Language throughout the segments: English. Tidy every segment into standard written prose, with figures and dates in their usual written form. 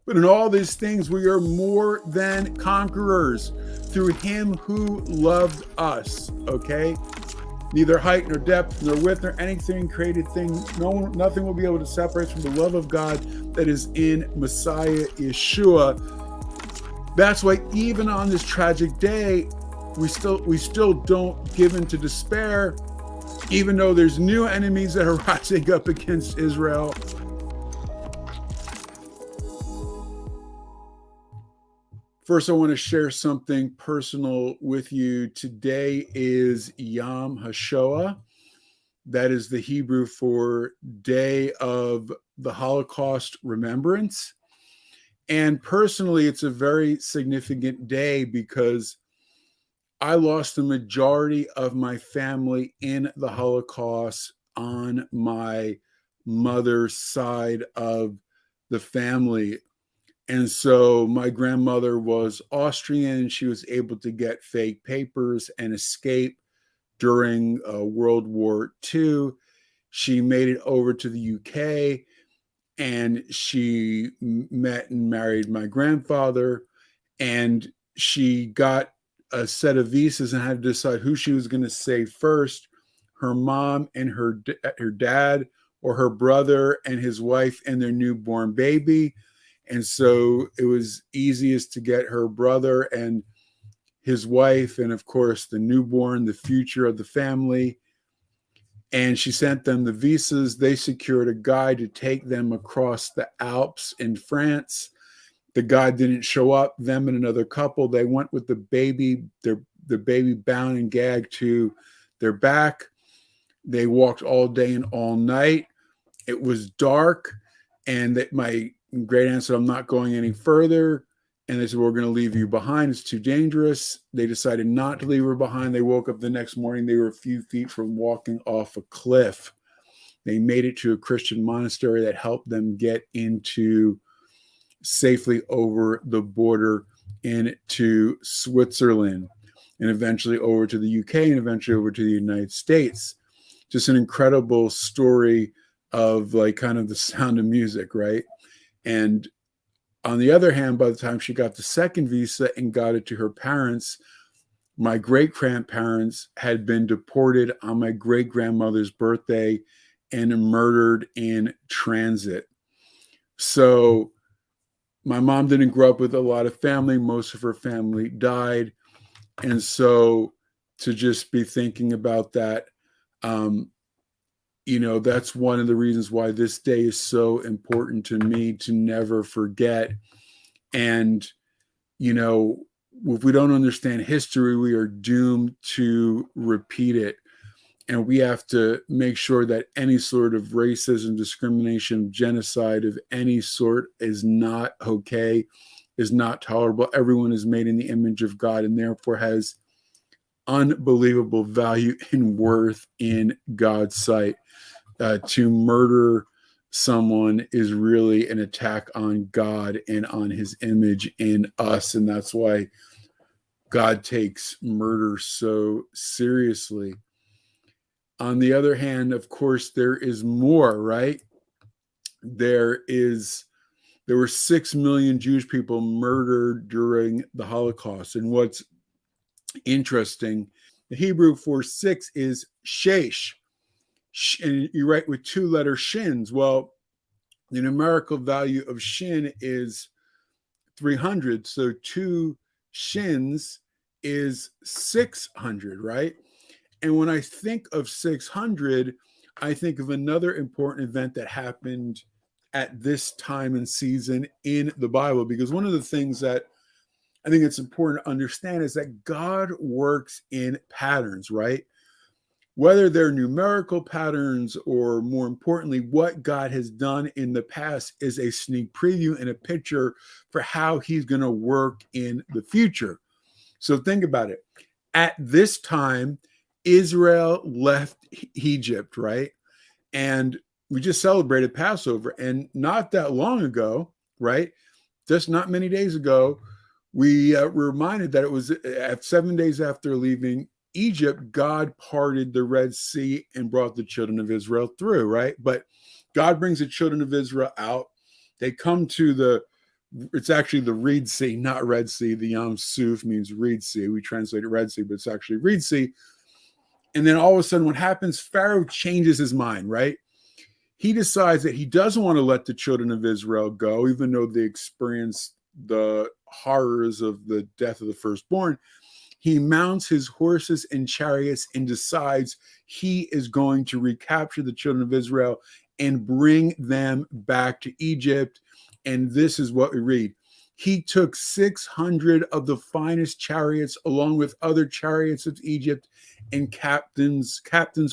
But in all these things, we are more than conquerors through him who loved us, okay? Neither height nor depth nor width nor anything created thing, nothing will be able to separate us from the love of God that is in Messiah Yeshua. That's why even on this tragic day, we still don't give in to despair, even though there's new enemies that are rising up against Israel. First, I want to share something personal with you. Today is Yom HaShoah. That is the Hebrew for Day of the Holocaust Remembrance. And personally, it's a very significant day because I lost the majority of my family in the Holocaust on my mother's side of the family. And so my grandmother was Austrian. She was able to get fake papers and escape during World War II. She made it over to the UK and she met and married my grandfather. And she got a set of visas and had to decide who she was going to save first, her mom and her dad, or her brother and his wife and their newborn baby. And so it was easiest to get her brother and his wife, and of course, the newborn, the future of the family. And she sent them the visas. They secured a guide to take them across the Alps in France. The guide didn't show up. Them and another couple, they went with the baby, the baby bound and gagged to their back. They walked all day and all night. It was dark, and my great aunt said, I'm not going any further. And they said, we're going to leave you behind. It's too dangerous. They decided not to leave her behind. They woke up the next morning. They were a few feet from walking off a cliff. They made it to a Christian monastery that helped them get into safely over the border into Switzerland, and eventually over to the UK, and eventually over to the United States. Just an incredible story of like kind of the Sound of Music, right? And on the other hand, by the time she got the second visa and got it to her parents, my great-grandparents had been deported on my great-grandmother's birthday and murdered in transit. So my mom didn't grow up with a lot of family. Most of her family died. And so to just be thinking about that, that's one of the reasons why this day is so important to me to never forget. And, if we don't understand history, we are doomed to repeat it. And we have to make sure that any sort of racism, discrimination, genocide of any sort is not okay, is not tolerable. Everyone is made in the image of God and therefore has unbelievable value and worth in God's sight. To murder someone is really an attack on God and on his image in us. And that's why God takes murder so seriously. On the other hand, of course, there is more, right? There were 6 million Jewish people murdered during the Holocaust. And what's interesting, the Hebrew for 6 is shesh. And you write with 2-letter shins. Well, the numerical value of shin is 300. So 2 shins is 600, right? And when I think of 600, I think of another important event that happened at this time and season in the Bible. Because one of the things that I think it's important to understand is that God works in patterns, right? Whether they're numerical patterns or, more importantly, what God has done in the past is a sneak preview and a picture for how he's going to work in the future. So think about it. At this time, Israel left Egypt, right? And we just celebrated Passover. And not that long ago, right? Just not many days ago, we were reminded that it was 7 days after leaving Egypt, God parted the Red Sea and brought the children of Israel through, right? But God brings the children of Israel out. They come to the It's actually the Reed Sea, not Red Sea. The Yam Suf means Reed Sea. We translate it Red Sea, but it's actually Reed Sea. And then all of a sudden, what happens? Pharaoh changes his mind, right? He decides that he doesn't want to let the children of Israel go, even though they experienced the horrors of the death of the firstborn. He mounts his horses and chariots and decides he is going to recapture the children of Israel and bring them back to Egypt. And this is what we read. He took 600 of the finest chariots along with other chariots of Egypt and captains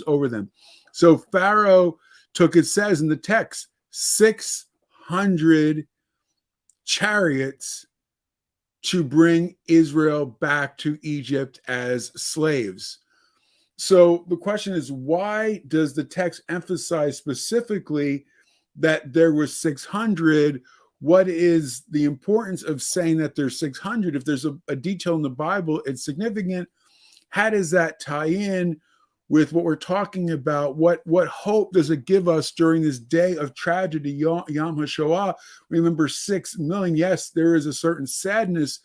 over them. So Pharaoh took, it says in the text, 600 chariots to bring Israel back to Egypt as slaves. So the question is, why does the text emphasize specifically that there were 600? What is the importance of saying that there's 600? If there's a detail in the Bible, it's significant. How does that tie in with what we're talking about? What hope does it give us during this day of tragedy, Yom HaShoah? Remember, 6 million. Yes, there is a certain sadness,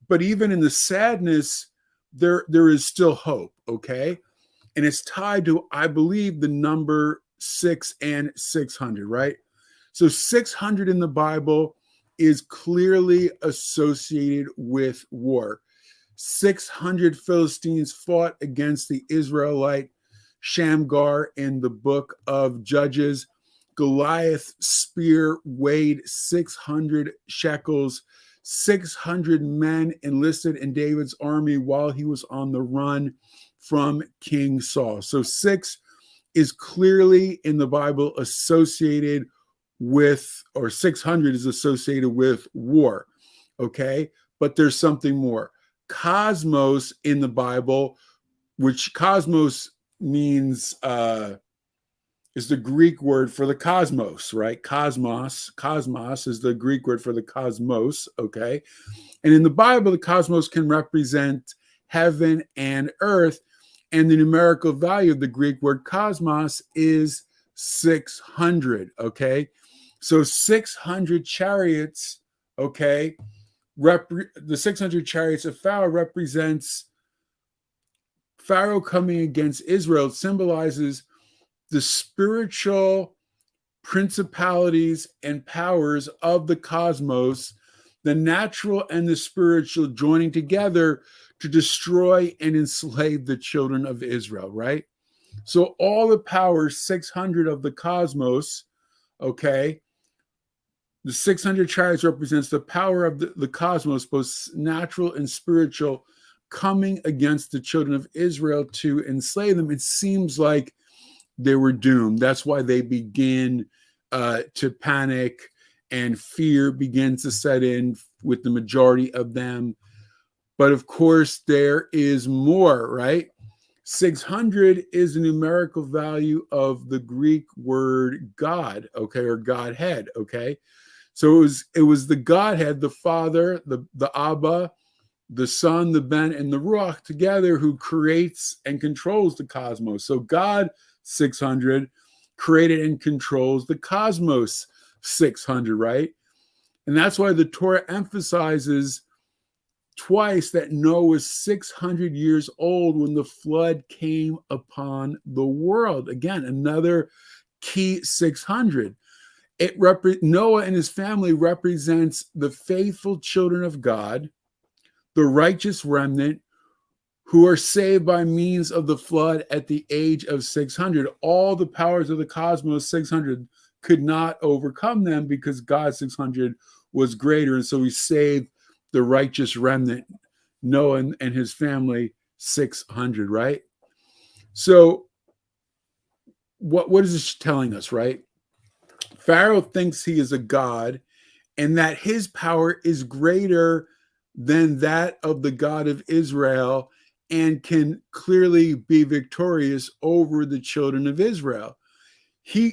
but even in the sadness, there is still hope, okay? And it's tied to, I believe, the number 6 and 600, right? So 600 in the Bible is clearly associated with war. 600 Philistines fought against the Israelite Shamgar in the book of Judges. Goliath's spear weighed 600 shekels. 600 men enlisted in David's army while he was on the run from King Saul. So 6 is clearly in the Bible associated with, or 600 is associated with war, okay? But there's something more. Cosmos in the Bible, which cosmos means is the Greek word for the cosmos, right? Cosmos is the Greek word for the cosmos, okay? And in the Bible, the cosmos can represent heaven and earth, and the numerical value of the Greek word cosmos is 600, okay? So 600 chariots, okay? The 600 chariots of Pharaoh represents Pharaoh coming against Israel. It symbolizes the spiritual principalities and powers of the cosmos, the natural and the spiritual joining together to destroy and enslave the children of Israel, right? So all the powers, 600 of the cosmos, okay, the 600 chariots represents the power of the cosmos, both natural and spiritual, coming against the children of Israel to enslave them. It seems like they were doomed. That's why they begin to panic, and fear begins to set in with the majority of them. But of course, there is more, right? 600 is the numerical value of the Greek word God, okay, or Godhead, okay? So it was the Godhead, the Father, the Abba, the Son, the Ben, and the Ruach together who creates and controls the cosmos. So God, 600, created and controls the cosmos, 600, right? And that's why the Torah emphasizes twice that Noah was 600 years old when the flood came upon the world. Again, another key 600. Noah and his family represents the faithful children of God, the righteous remnant who are saved by means of the flood at the age of 600. All the powers of the cosmos, 600, could not overcome them because God, 600, was greater. And so he saved the righteous remnant, Noah and his family, 600, right? So what is this telling us, right? Pharaoh thinks he is a god and that his power is greater than that of the God of Israel and can clearly be victorious over the children of Israel.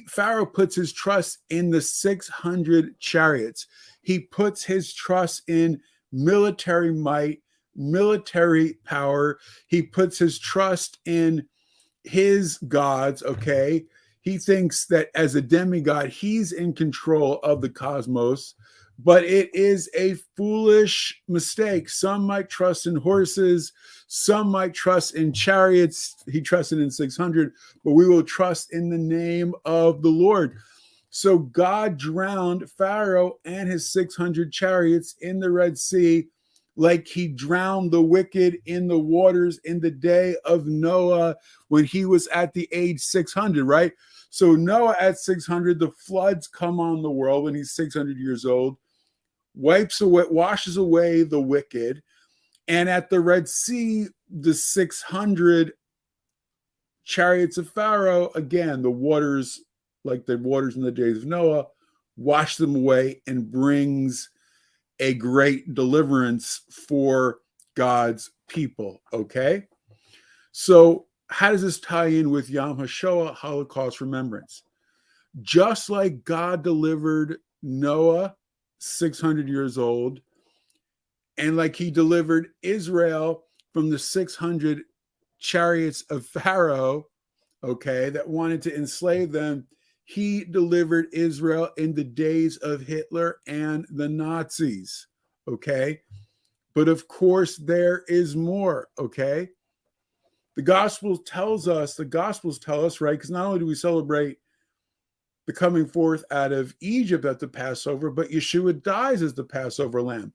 Pharaoh puts his trust in the 600 chariots. He puts his trust in military might, military power. He puts his trust in his gods, okay? He thinks that as a demigod, he's in control of the cosmos. But it is a foolish mistake. Some might trust in horses, some might trust in chariots. He trusted in 600, but we will trust in the name of the Lord. So God drowned Pharaoh and his 600 chariots in the Red Sea, like he drowned the wicked in the waters in the day of Noah when he was at the age 600, right? So Noah at 600, the floods come on the world when he's 600 years old, washes away the wicked. And at the Red Sea, the 600 chariots of Pharaoh, again, the waters, like the waters in the days of Noah, wash them away and brings a great deliverance for God's people, okay? So how does this tie in with Yom HaShoah, Holocaust remembrance? Just like God delivered Noah, 600 years old, and like he delivered Israel from the 600 chariots of Pharaoh, okay, that wanted to enslave them, he delivered Israel in the days of Hitler and the Nazis, okay? But of course, there is more, okay? The Gospels tell us, right? Because not only do we celebrate the coming forth out of Egypt at the Passover, but Yeshua dies as the Passover lamb.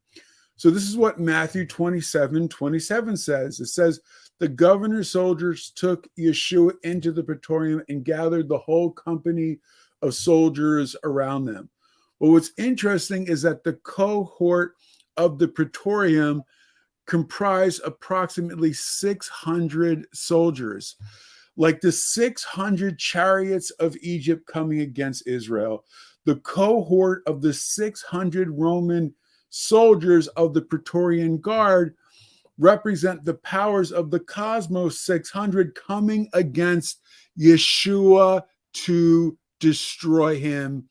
So this is what Matthew 27:27 says. It says, the governor's soldiers took Yeshua into the praetorium and gathered the whole company of soldiers around them. Well, what's interesting is that the cohort of the praetorium comprised approximately 600 soldiers. Like the 600 chariots of Egypt coming against Israel, the cohort of the 600 Roman soldiers of the Praetorian Guard represent the powers of the cosmos 600 coming against Yeshua to destroy him.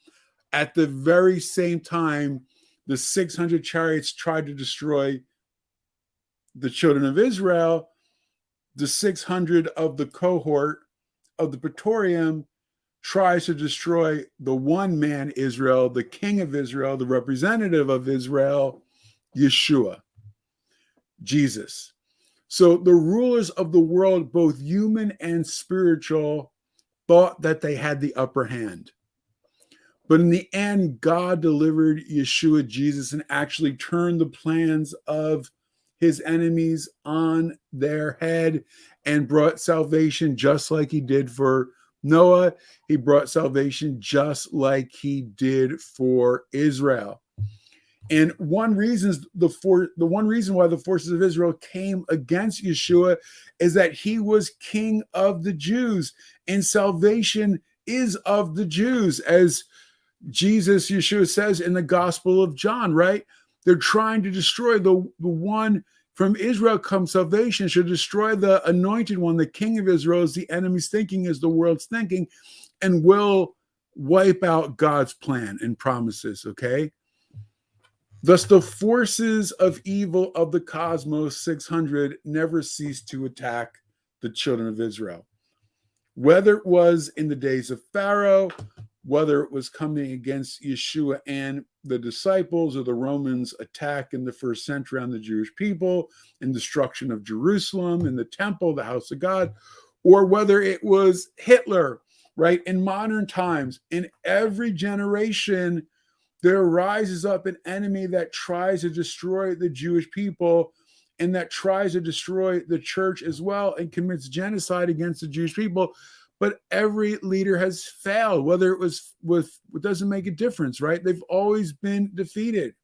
At the very same time, the 600 chariots tried to destroy the children of Israel. The 600 of the cohort of the Praetorium tries to destroy the one man Israel, the king of Israel, the representative of Israel, Yeshua, Jesus. So the rulers of the world, both human and spiritual, thought that they had the upper hand. But in the end, God delivered Yeshua, Jesus, and actually turned the plans of his enemies on their head and brought salvation just like he did for Noah. He brought salvation just like he did for Israel. And one reason why the forces of Israel came against Yeshua is that he was king of the Jews, and salvation is of the Jews, as Yeshua says in the Gospel of John, right? They're trying to destroy the one from Israel comes salvation, should destroy the anointed one. The king of Israel is the enemy's thinking, is the world's thinking, and will wipe out God's plan and promises, okay? Thus, the forces of evil of the cosmos 600 never ceased to attack the children of Israel. Whether it was in the days of Pharaoh, whether it was coming against Yeshua and the disciples, or the Romans' attack in the first century on the Jewish people and destruction of Jerusalem and the temple, the house of God, or whether it was Hitler, right? In modern times, in every generation, there rises up an enemy that tries to destroy the Jewish people and that tries to destroy the church as well and commits genocide against the Jewish people. But every leader has failed, whether it was it doesn't make a difference, right? They've always been defeated.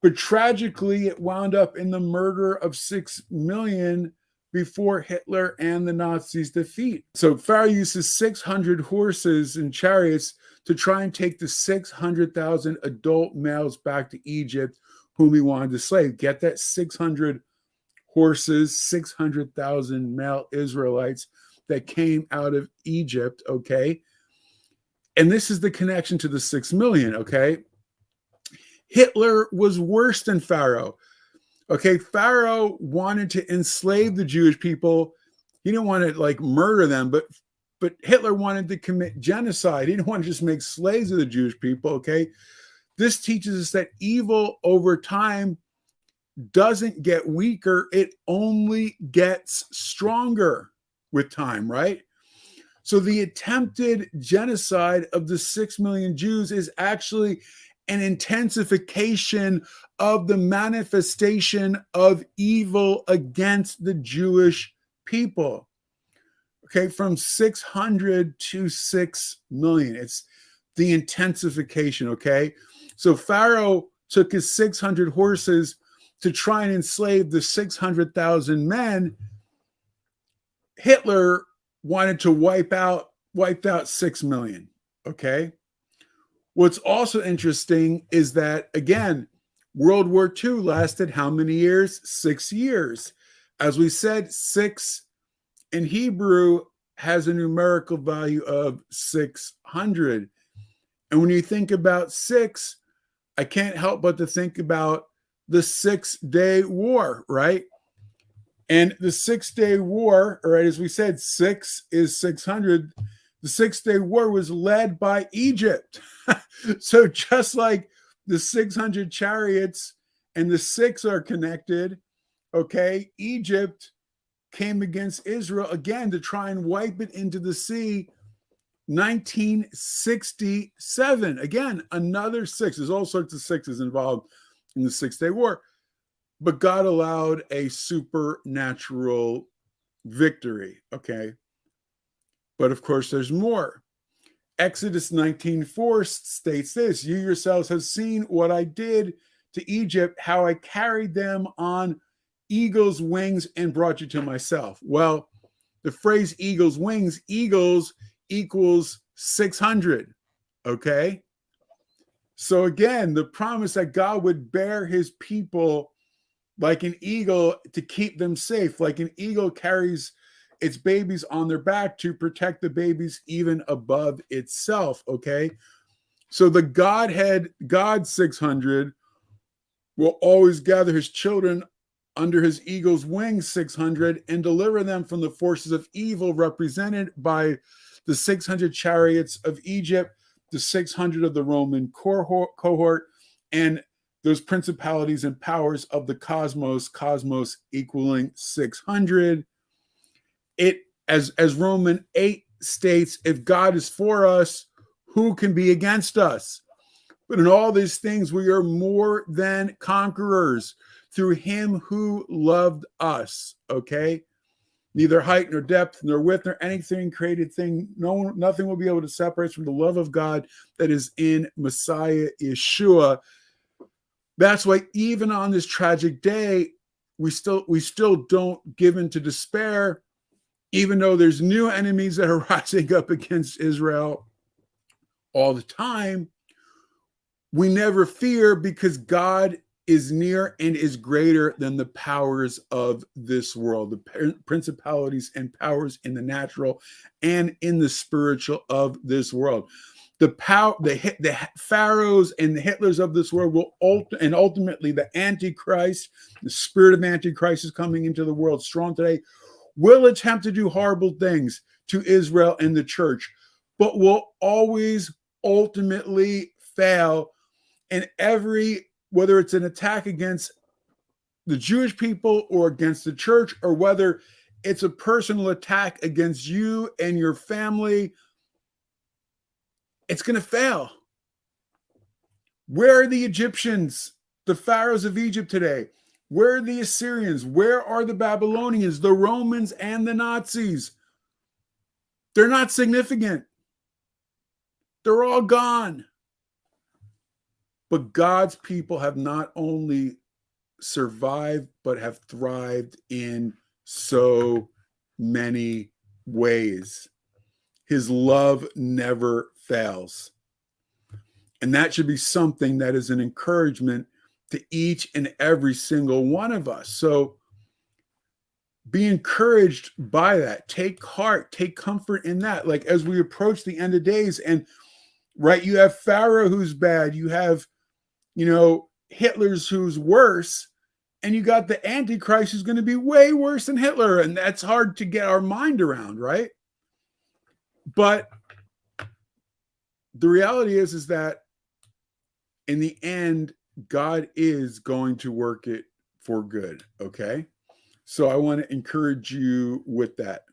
But tragically, it wound up in the murder of 6 million before Hitler and the Nazis' defeat. So Pharaoh uses 600 horses and chariots to try and take the 600,000 adult males back to Egypt, whom he wanted to slave. Get that? 600 horses, 600,000 male Israelites that came out of Egypt, okay? And this is the connection to the 6 million, okay? Hitler was worse than Pharaoh. Okay, Pharaoh wanted to enslave the Jewish people. He didn't want to like murder them, but Hitler wanted to commit genocide. He didn't want to just make slaves of the Jewish people, okay? This teaches us that evil over time doesn't get weaker, it only gets stronger with time, right? So the attempted genocide of the 6 million Jews is actually an intensification of the manifestation of evil against the Jewish people. Okay, from 600 to 6 million. It's the intensification, okay? So Pharaoh took his 600 horses to try and enslave the 600,000 men. Hitler wanted to wiped out 6 million, okay? What's also interesting is that, again, World War II lasted how many years? 6 years. As we said, 6 in Hebrew has a numerical value of 600. And when you think about 6, I can't help but to think about the 6-Day War, right? And the 6-Day War, right, as we said, 6 is 600. The 6-Day War was led by Egypt. So just like the 600 chariots and the 6 are connected, okay, Egypt came against Israel again to try and wipe it into the sea. 1967. Again, another 6. There's all sorts of 6s involved in the 6-Day War. But God allowed a supernatural victory, okay? But of course, there's more. Exodus 19:4 states this: you yourselves have seen what I did to Egypt, how I carried them on eagle's wings and brought you to myself. Well, the phrase eagle's wings, eagles equals 600, okay? So again, the promise that God would bear his people like an eagle to keep them safe, like an eagle carries its babies on their back to protect the babies even above itself, okay? So the Godhead, God 600, will always gather his children under his eagle's wings 600 and deliver them from the forces of evil represented by the 600 chariots of Egypt, the 600 of the Roman cohort, and those principalities and powers of the cosmos equaling 600. It, as Romans 8 states, if God is for us, who can be against us? But in all these things, we are more than conquerors through him who loved us, okay? Neither height nor depth nor width nor anything created thing, nothing will be able to separate us from the love of God that is in Messiah Yeshua. That's why even on this tragic day, we still don't give in to despair, even though there's new enemies that are rising up against Israel all the time. We never fear because God is near and is greater than the powers of this world, the principalities and powers in the natural and in the spiritual of this world. The pharaohs and the Hitlers of this world will ultimately the Antichrist, the spirit of Antichrist is coming into the world strong today, will attempt to do horrible things to Israel and the church, but will always ultimately fail. And whether it's an attack against the Jewish people or against the church, or whether it's a personal attack against you and your family, it's going to fail. Where are the Egyptians, the pharaohs of Egypt today? Where are the Assyrians? Where are the Babylonians, the Romans, and the Nazis? They're not significant. They're all gone. But God's people have not only survived, but have thrived in so many ways. His love never fails. And that should be something that is an encouragement to each and every single one of us. So be encouraged by that. Take heart, take comfort in that. Like as we approach the end of days, and right, you have Pharaoh who's bad, you have, Hitler's who's worse, and you got the Antichrist who's going to be way worse than Hitler. And that's hard to get our mind around, right? But the reality is that in the end, God is going to work it for good. Okay. So I want to encourage you with that.